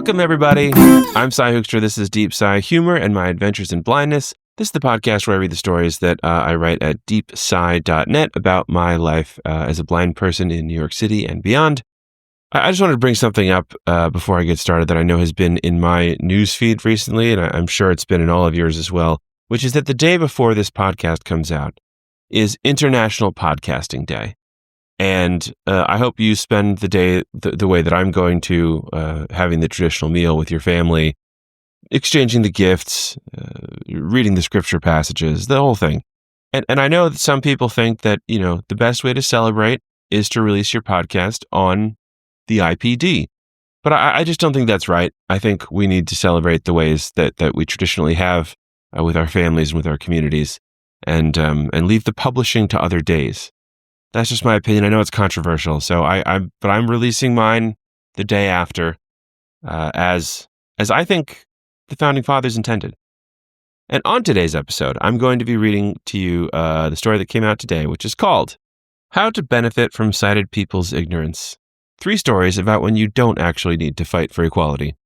Welcome, everybody. I'm Cy Hoekstra. This is Deep Cy Humor and My Adventures in Blindness. This is the podcast where I read the stories that I write at deepsci.net about my life as a blind person in New York City and beyond. I just wanted to bring something up before I get started that I know has been in my newsfeed recently, and I'm sure it's been in all of yours as well, which is that the day before this podcast comes out is International Podcasting Day. And I hope you spend the day the way that I'm going to, having the traditional meal with your family, exchanging the gifts, reading the scripture passages, the whole thing. And I know that some people think that, the best way to celebrate is to release your podcast on the IPD. But I just don't think that's right. I think we need to celebrate the ways that we traditionally have with our families and with our communities, and leave the publishing to other days. That's just my opinion. I know it's controversial, so but I'm releasing mine the day after, as I think the Founding Fathers intended. And on today's episode, I'm going to be reading to you the story that came out today, which is called How to Benefit from Sighted People's Ignorance. 3 stories about when you don't actually need to fight for equality.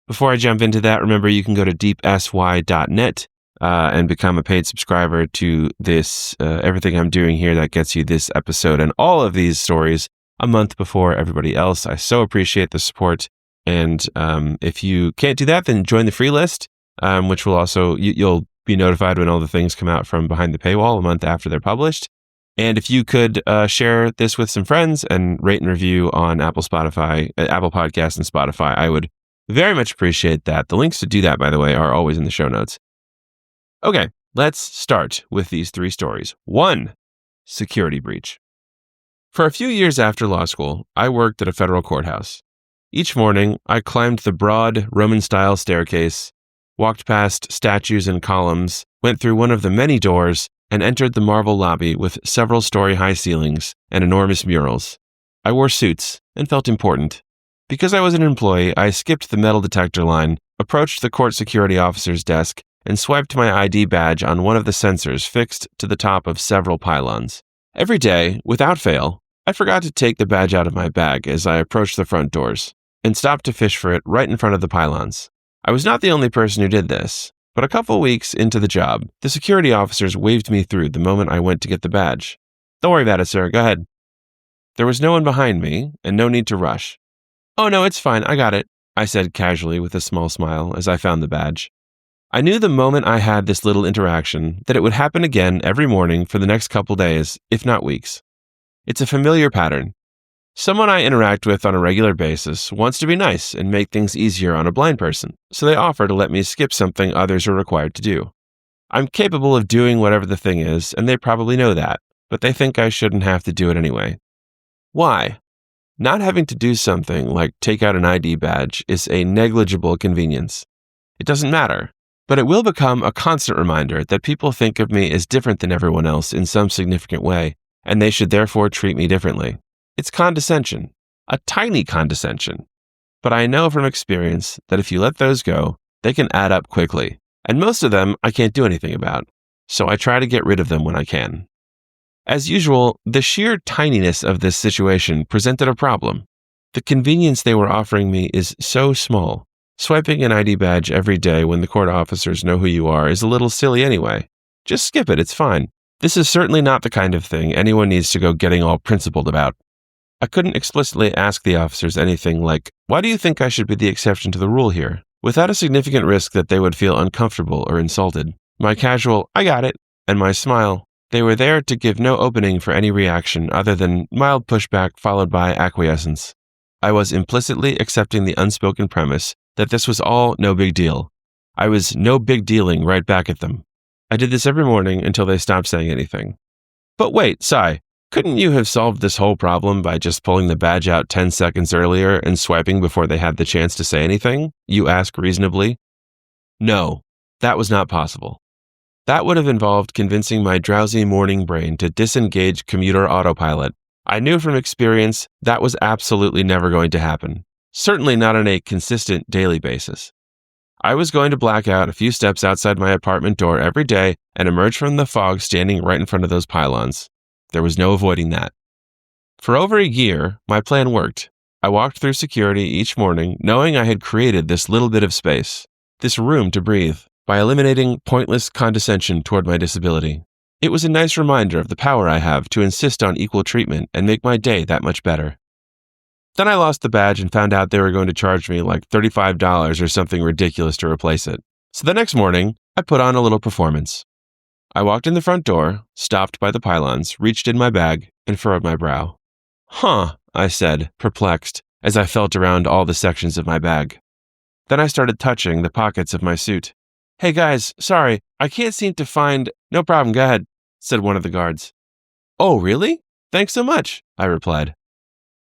Before I jump into that, remember you can go to deepsy.net and become a paid subscriber to this, everything I'm doing here that gets you this episode and all of these stories a month before everybody else. I so appreciate the support. And if you can't do that, then join the free list, which will also, you'll be notified when all the things come out from behind the paywall a month after they're published. And if you could share this with some friends and rate and review on Apple Podcasts and Spotify, I would very much appreciate that. The links to do that, by the way, are always in the show notes. Okay, let's start with these 3 stories. 1, security breach. For a few years after law school, I worked at a federal courthouse. Each morning, I climbed the broad Roman-style staircase, walked past statues and columns, went through one of the many doors, and entered the marble lobby with several story-high ceilings and enormous murals. I wore suits and felt important. Because I was an employee, I skipped the metal detector line, approached the court security officer's desk, and swiped my ID badge on one of the sensors fixed to the top of several pylons. Every day, without fail, I forgot to take the badge out of my bag as I approached the front doors, and stopped to fish for it right in front of the pylons. I was not the only person who did this, but a couple weeks into the job, the security officers waved me through the moment I went to get the badge. "Don't worry about it, sir. Go ahead." There was no one behind me, and no need to rush. "Oh no, it's fine. I got it," I said casually with a small smile as I found the badge. I knew the moment I had this little interaction that it would happen again every morning for the next couple days, if not weeks. It's a familiar pattern. Someone I interact with on a regular basis wants to be nice and make things easier on a blind person, so they offer to let me skip something others are required to do. I'm capable of doing whatever the thing is, and they probably know that, but they think I shouldn't have to do it anyway. Why? Not having to do something like take out an ID badge is a negligible convenience. It doesn't matter. But it will become a constant reminder that people think of me as different than everyone else in some significant way, and they should therefore treat me differently. It's condescension, a tiny condescension. But I know from experience that if you let those go, they can add up quickly, and most of them I can't do anything about, so I try to get rid of them when I can. As usual, the sheer tininess of this situation presented a problem. The convenience they were offering me is so small. Swiping an ID badge every day when the court officers know who you are is a little silly anyway. Just skip it, it's fine. This is certainly not the kind of thing anyone needs to go getting all principled about. I couldn't explicitly ask the officers anything like, "Why do you think I should be the exception to the rule here?" without a significant risk that they would feel uncomfortable or insulted. My casual, "I got it," and my smile, they were there to give no opening for any reaction other than mild pushback followed by acquiescence. I was implicitly accepting the unspoken premise that this was all no big deal. I was no big dealing right back at them. I did this every morning until they stopped saying anything. But wait, Cy, couldn't you have solved this whole problem by just pulling the badge out 10 seconds earlier and swiping before they had the chance to say anything? You ask reasonably. No, that was not possible. That would have involved convincing my drowsy morning brain to disengage commuter autopilot. I knew from experience that was absolutely never going to happen. Certainly not on a consistent daily basis. I was going to black out a few steps outside my apartment door every day and emerge from the fog standing right in front of those pylons. There was no avoiding that. For over a year, my plan worked. I walked through security each morning knowing I had created this little bit of space, this room to breathe, by eliminating pointless condescension toward my disability. It was a nice reminder of the power I have to insist on equal treatment and make my day that much better. Then I lost the badge and found out they were going to charge me like $35 or something ridiculous to replace it. So the next morning, I put on a little performance. I walked in the front door, stopped by the pylons, reached in my bag, and furrowed my brow. Huh, I said, perplexed, as I felt around all the sections of my bag. Then I started touching the pockets of my suit. Hey guys, sorry, I can't seem to find— No problem, go ahead, said one of the guards. Oh, really? Thanks so much, I replied.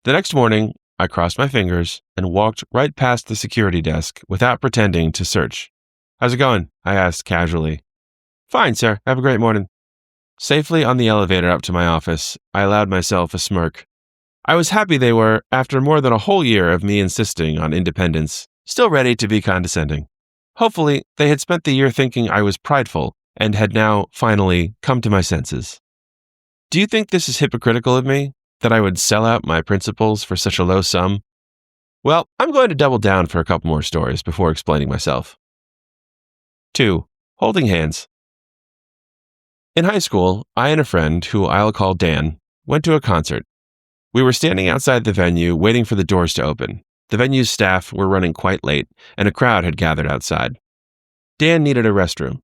The next morning, I crossed my fingers and walked right past the security desk without pretending to search. How's it going? I asked casually. Fine, sir. Have a great morning. Safely on the elevator up to my office, I allowed myself a smirk. I was happy they were, after more than a whole year of me insisting on independence, still ready to be condescending. Hopefully, they had spent the year thinking I was prideful and had now, finally, come to my senses. Do you think this is hypocritical of me, that I would sell out my principles for such a low sum? Well, I'm going to double down for a couple more stories before explaining myself. 2. Holding hands. In high school, I and a friend, who I'll call Dan, went to a concert. We were standing outside the venue waiting for the doors to open. The venue's staff were running quite late, and a crowd had gathered outside. Dan needed a restroom.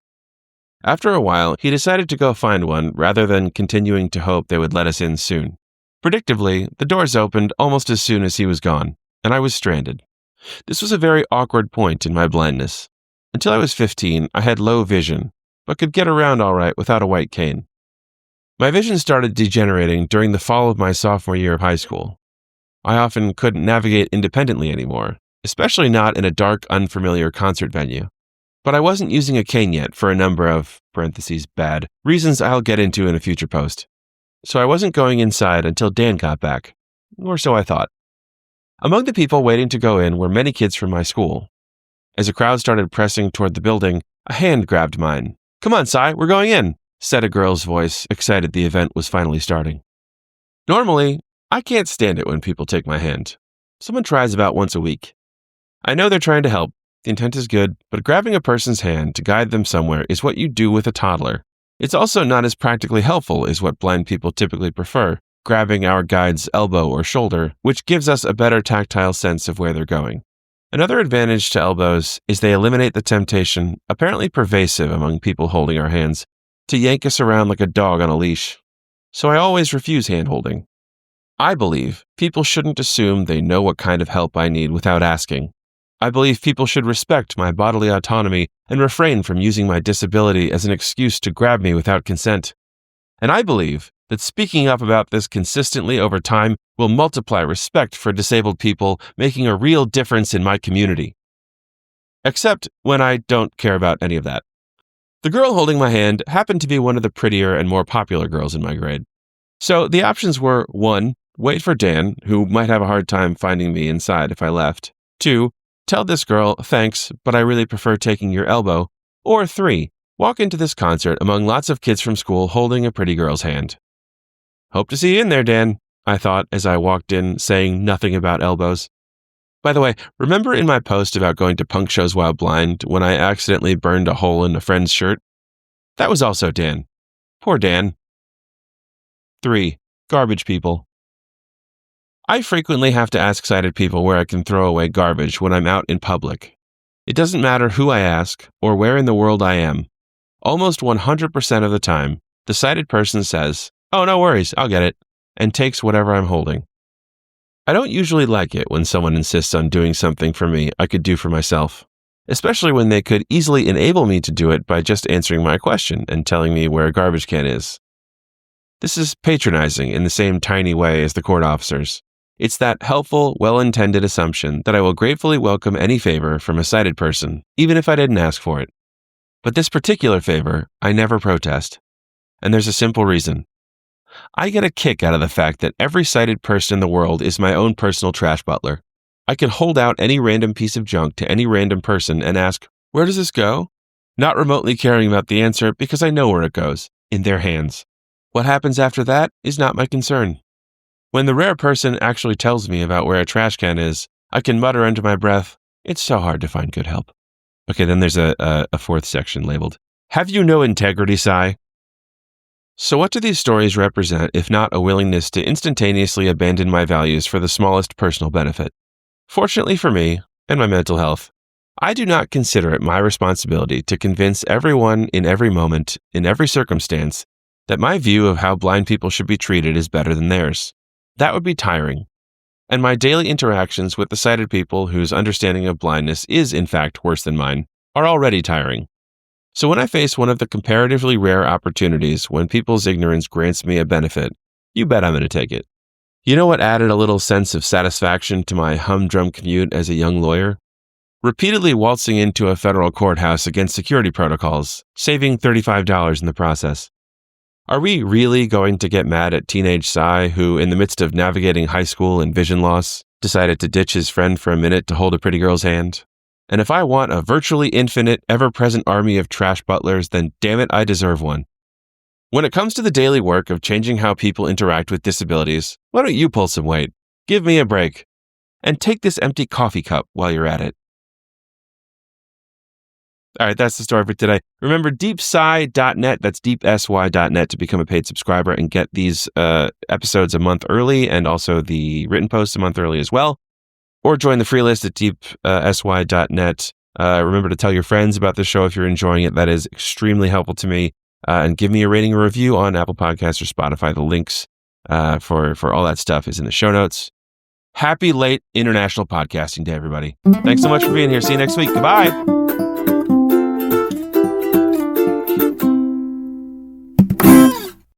After a while, he decided to go find one rather than continuing to hope they would let us in soon. Predictably, the doors opened almost as soon as he was gone, and I was stranded. This was a very awkward point in my blindness. Until I was 15, I had low vision, but could get around all right without a white cane. My vision started degenerating during the fall of my sophomore year of high school. I often couldn't navigate independently anymore, especially not in a dark, unfamiliar concert venue. But I wasn't using a cane yet for a number of (bad) reasons I'll get into in a future post. So I wasn't going inside until Dan got back, or so I thought. Among the people waiting to go in were many kids from my school. As a crowd started pressing toward the building, a hand grabbed mine. Come on, Cy, we're going in, said a girl's voice, excited the event was finally starting. Normally, I can't stand it when people take my hand. Someone tries about once a week. I know they're trying to help. The intent is good, but grabbing a person's hand to guide them somewhere is what you do with a toddler. It's also not as practically helpful as what blind people typically prefer, grabbing our guide's elbow or shoulder, which gives us a better tactile sense of where they're going. Another advantage to elbows is they eliminate the temptation, apparently pervasive among people holding our hands, to yank us around like a dog on a leash. So I always refuse hand-holding. I believe people shouldn't assume they know what kind of help I need without asking. I believe people should respect my bodily autonomy and refrain from using my disability as an excuse to grab me without consent. And I believe that speaking up about this consistently over time will multiply respect for disabled people, making a real difference in my community. Except when I don't care about any of that. The girl holding my hand happened to be one of the prettier and more popular girls in my grade. So the options were 1. Wait for Dan, who might have a hard time finding me inside if I left. 2. Tell this girl, thanks, but I really prefer taking your elbow. Or 3. Walk into this concert among lots of kids from school holding a pretty girl's hand. Hope to see you in there, Dan, I thought as I walked in, saying nothing about elbows. By the way, remember in my post about going to punk shows while blind when I accidentally burned a hole in a friend's shirt? That was also Dan. Poor Dan. 3. Garbage people. I frequently have to ask sighted people where I can throw away garbage when I'm out in public. It doesn't matter who I ask or where in the world I am. Almost 100% of the time, the sighted person says, "Oh, no worries, I'll get it," and takes whatever I'm holding. I don't usually like it when someone insists on doing something for me I could do for myself, especially when they could easily enable me to do it by just answering my question and telling me where a garbage can is. This is patronizing in the same tiny way as the court officers. It's that helpful, well-intended assumption that I will gratefully welcome any favor from a sighted person, even if I didn't ask for it. But this particular favor, I never protest. And there's a simple reason. I get a kick out of the fact that every sighted person in the world is my own personal trash butler. I can hold out any random piece of junk to any random person and ask, "Where does this go?" Not remotely caring about the answer because I know where it goes, in their hands. What happens after that is not my concern. When the rare person actually tells me about where a trash can is, I can mutter under my breath, "It's so hard to find good help." Okay, then there's a fourth section labeled, "Have you no integrity, Cy?" So what do these stories represent if not a willingness to instantaneously abandon my values for the smallest personal benefit? Fortunately for me and my mental health, I do not consider it my responsibility to convince everyone in every moment, in every circumstance, that my view of how blind people should be treated is better than theirs. That would be tiring. And my daily interactions with the sighted people whose understanding of blindness is, in fact, worse than mine, are already tiring. So when I face one of the comparatively rare opportunities when people's ignorance grants me a benefit, you bet I'm going to take it. You know what added a little sense of satisfaction to my humdrum commute as a young lawyer? Repeatedly waltzing into a federal courthouse against security protocols, saving $35 in the process. Are we really going to get mad at teenage Cy, who, in the midst of navigating high school and vision loss, decided to ditch his friend for a minute to hold a pretty girl's hand? And if I want a virtually infinite, ever-present army of trash butlers, then damn it, I deserve one. When it comes to the daily work of changing how people interact with disabilities, why don't you pull some weight? Give me a break. And take this empty coffee cup while you're at it. All right, that's the story for today. Remember, deepsy.net, that's deepsy.net, to become a paid subscriber and get these episodes a month early and also the written posts a month early as well. Or join the free list at deepsy.net. Remember to tell your friends about the show if you're enjoying it. That is extremely helpful to me. And give me a rating or review on Apple Podcasts or Spotify. The links for all that stuff is in the show notes. Happy late International Podcasting Day, everybody. Thanks so much for being here. See you next week. Goodbye.